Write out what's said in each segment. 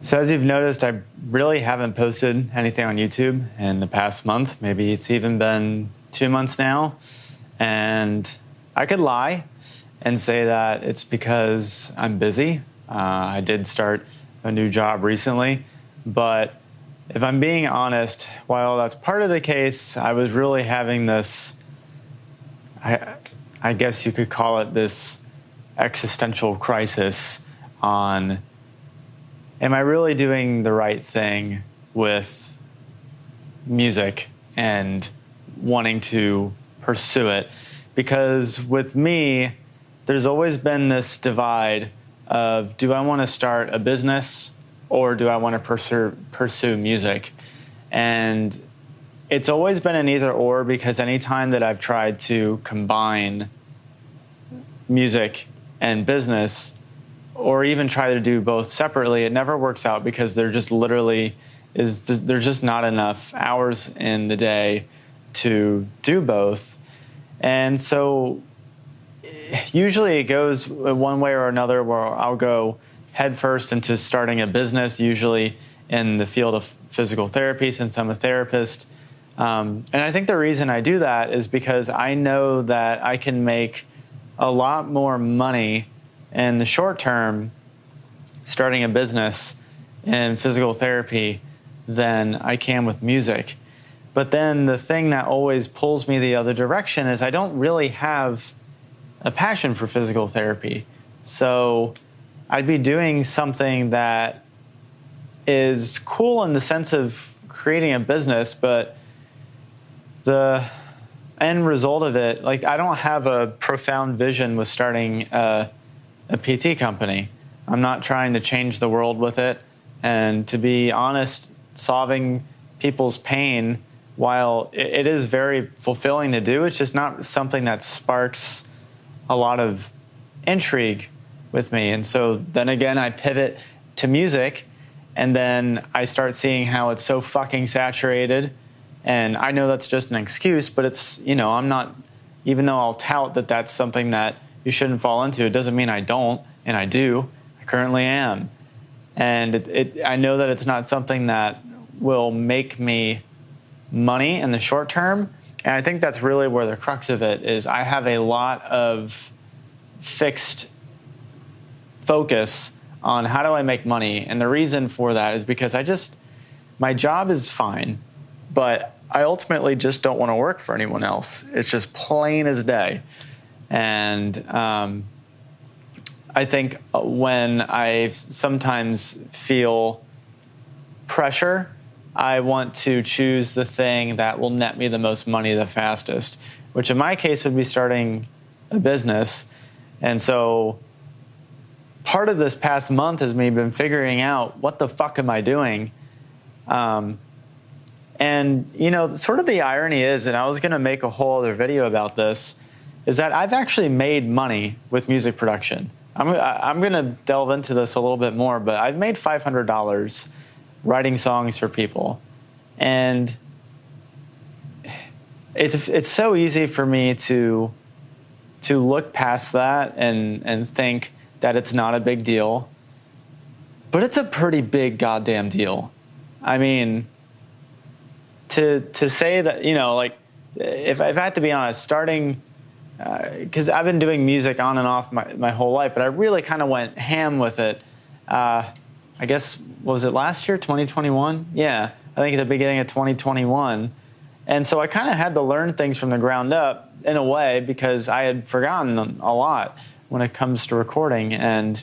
So as you've noticed, I really haven't posted anything on YouTube in the past month. Maybe it's even been 2 months now. And I could lie and say that it's because I'm busy. I did start a new job recently. But if I'm being honest, while that's part of the case, I was really having this, I guess you could call it this existential crisis on, am I really doing the right thing with music and wanting to pursue it? Because with me, there's always been this divide of, do I want to start a business or do I want to pursue music? And it's always been an either or, because anytime that I've tried to combine music and business, or even try to do both separately, it never works out, because there just literally there's just not enough hours in the day to do both. And so usually it goes one way or another, where I'll go headfirst into starting a business, usually in the field of physical therapy, since I'm a therapist. And I think the reason I do that is because I know that I can make a lot more money in the short term starting a business in physical therapy than I can with music. But then the thing that always pulls me the other direction is I don't really have a passion for physical therapy. So I'd be doing something that is cool in the sense of creating a business, but the end result of it, like, I don't have a profound vision with starting a PT company. I'm not trying to change the world with it. And to be honest, solving people's pain, while it is very fulfilling to do, it's just not something that sparks a lot of intrigue with me. And so then again, I pivot to music, and then I start seeing how it's so fucking saturated. And I know that's just an excuse, but it's, I'm not, even though I'll tout that that's something that you shouldn't fall into, it doesn't mean I don't, and I do. I currently am. And I know that it's not something that will make me money in the short term. And I think that's really where the crux of it is. I have a lot of fixed focus on how do I make money. And the reason for that is because my job is fine, but I ultimately just don't want to work for anyone else. It's just plain as day. And I think when I sometimes feel pressure, I want to choose the thing that will net me the most money the fastest, which in my case would be starting a business. And so part of this past month has me been figuring out, what the fuck am I doing? And, sort of the irony is, and I was going to make a whole other video about this, is that I've actually made money with music production. I'm going to delve into this a little bit more, but I've made $500 writing songs for people. And it's so easy for me to look past that and think that it's not a big deal. But it's a pretty big goddamn deal. I mean, to say that, if I had to be honest, starting, because I've been doing music on and off my whole life, but I really kind of went ham with it. I guess, was it last year, 2021? Yeah, I think at the beginning of 2021. And so I kind of had to learn things from the ground up in a way, because I had forgotten a lot when it comes to recording. And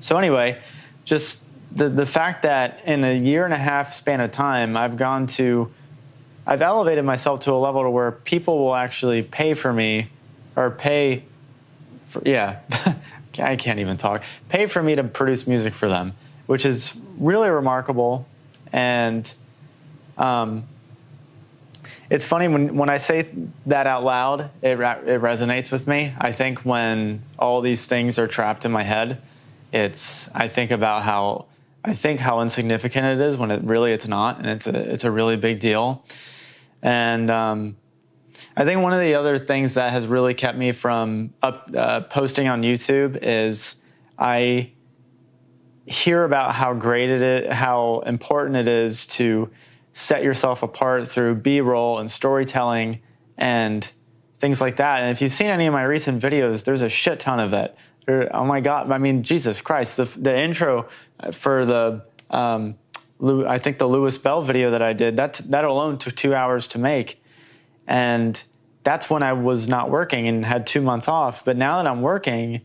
so anyway, just the fact that in a 1.5 year span of time, I've elevated myself to a level to where people will actually pay for me, or pay for me to produce music for them, which is really remarkable. And it's funny when I say that out loud, it resonates with me. I think when all these things are trapped in my head, I think how insignificant it is when it's not, and it's a really big deal. And I think one of the other things that has really kept me from posting on YouTube is I hear about how great it is, how important it is to set yourself apart through B-roll and storytelling and things like that. And if you've seen any of my recent videos, there's a shit ton of it. Oh my God, I mean, Jesus Christ, the intro for the, I think the Louis Bell video that I did, that alone took 2 hours to make. And that's when I was not working and had 2 months off. But now that I'm working,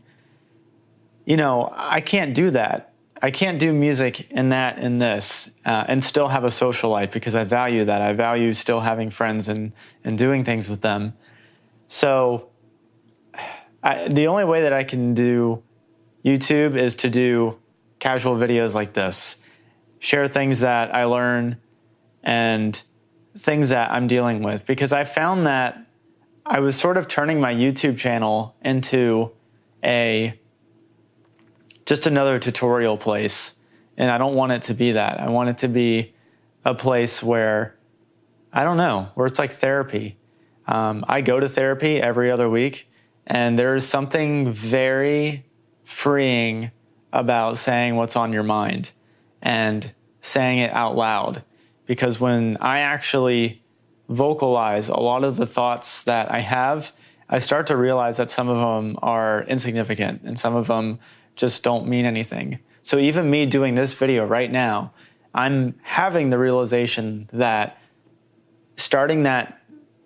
you know, I can't do that. I can't do music and that and this and still have a social life, because I value that. I value still having friends and doing things with them. So the only way that I can do YouTube is to do casual videos like this, share things that I learn and things that I'm dealing with, because I found that I was sort of turning my YouTube channel into just another tutorial place. And I don't want it to be that. I want it to be a place where, I don't know, where it's like therapy. I go to therapy every other week, and there's something very freeing about saying what's on your mind and saying it out loud. Because when I actually vocalize a lot of the thoughts that I have, I start to realize that some of them are insignificant and some of them just don't mean anything. So even me doing this video right now, I'm having the realization that starting that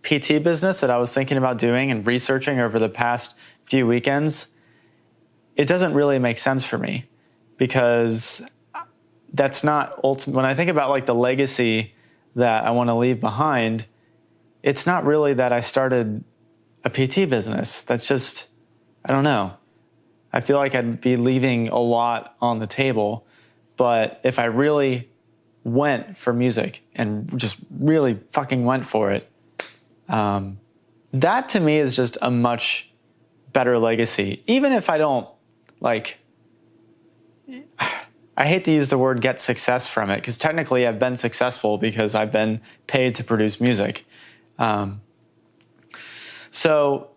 PT business that I was thinking about doing and researching over the past few weekends, it doesn't really make sense for me, because that's not ultimate. When I think about like the legacy that I want to leave behind, it's not really that I started a PT business. That's just, I don't know. I feel like I'd be leaving a lot on the table. But if I really went for music and just really fucking went for it, that to me is just a much better legacy. Even if I don't, like, I hate to use the word get success from it, because technically I've been successful because I've been paid to produce music. So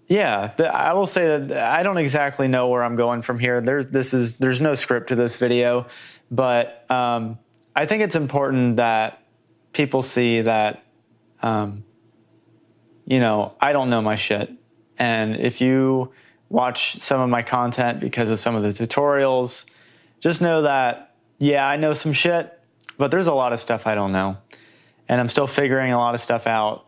yeah, I will say that I don't exactly know where I'm going from here. There's no script to this video, but I think it's important that people see that, you know, I don't know my shit. And if you watch some of my content because of some of the tutorials, just know that, yeah, I know some shit, but there's a lot of stuff I don't know. And I'm still figuring a lot of stuff out.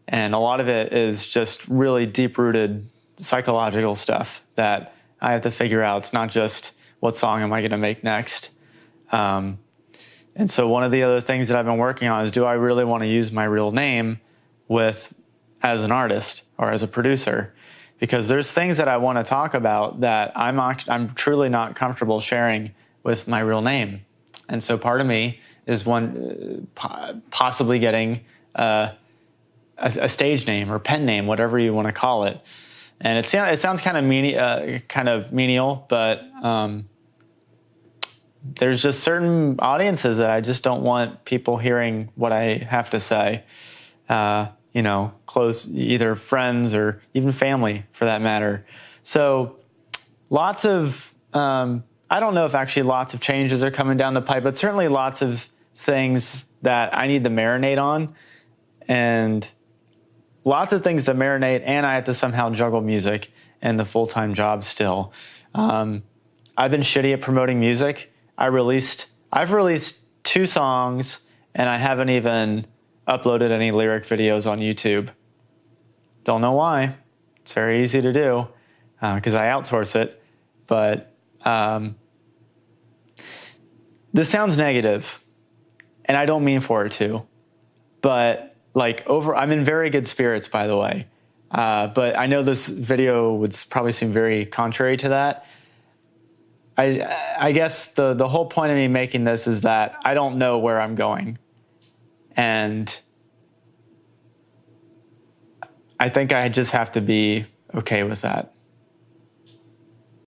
And a lot of it is just really deep-rooted psychological stuff that I have to figure out. It's not just what song am I going to make next. And so one of the other things that I've been working on is, do I really want to use my real name as an artist or as a producer? Because there's things that I want to talk about that I'm truly not comfortable sharing with my real name. And so part of me is possibly getting a stage name or pen name, whatever you want to call it. And it sounds kind of menial, but there's just certain audiences that I just don't want people hearing what I have to say. You know, close, either friends or even family for that matter. So lots of, I don't know if actually lots of changes are coming down the pipe, but certainly lots of things that I need to marinate on, and lots of things to marinate, and I have to somehow juggle music and the full-time job still. I've been shitty at promoting music. I've released 2 songs, and I haven't even uploaded any lyric videos on YouTube. Don't know why. It's very easy to do because I outsource it. But this sounds negative, and I don't mean for it to. But I'm in very good spirits, by the way. But I know this video would probably seem very contrary to that. I guess the whole point of me making this is that I don't know where I'm going. And I think I just have to be okay with that.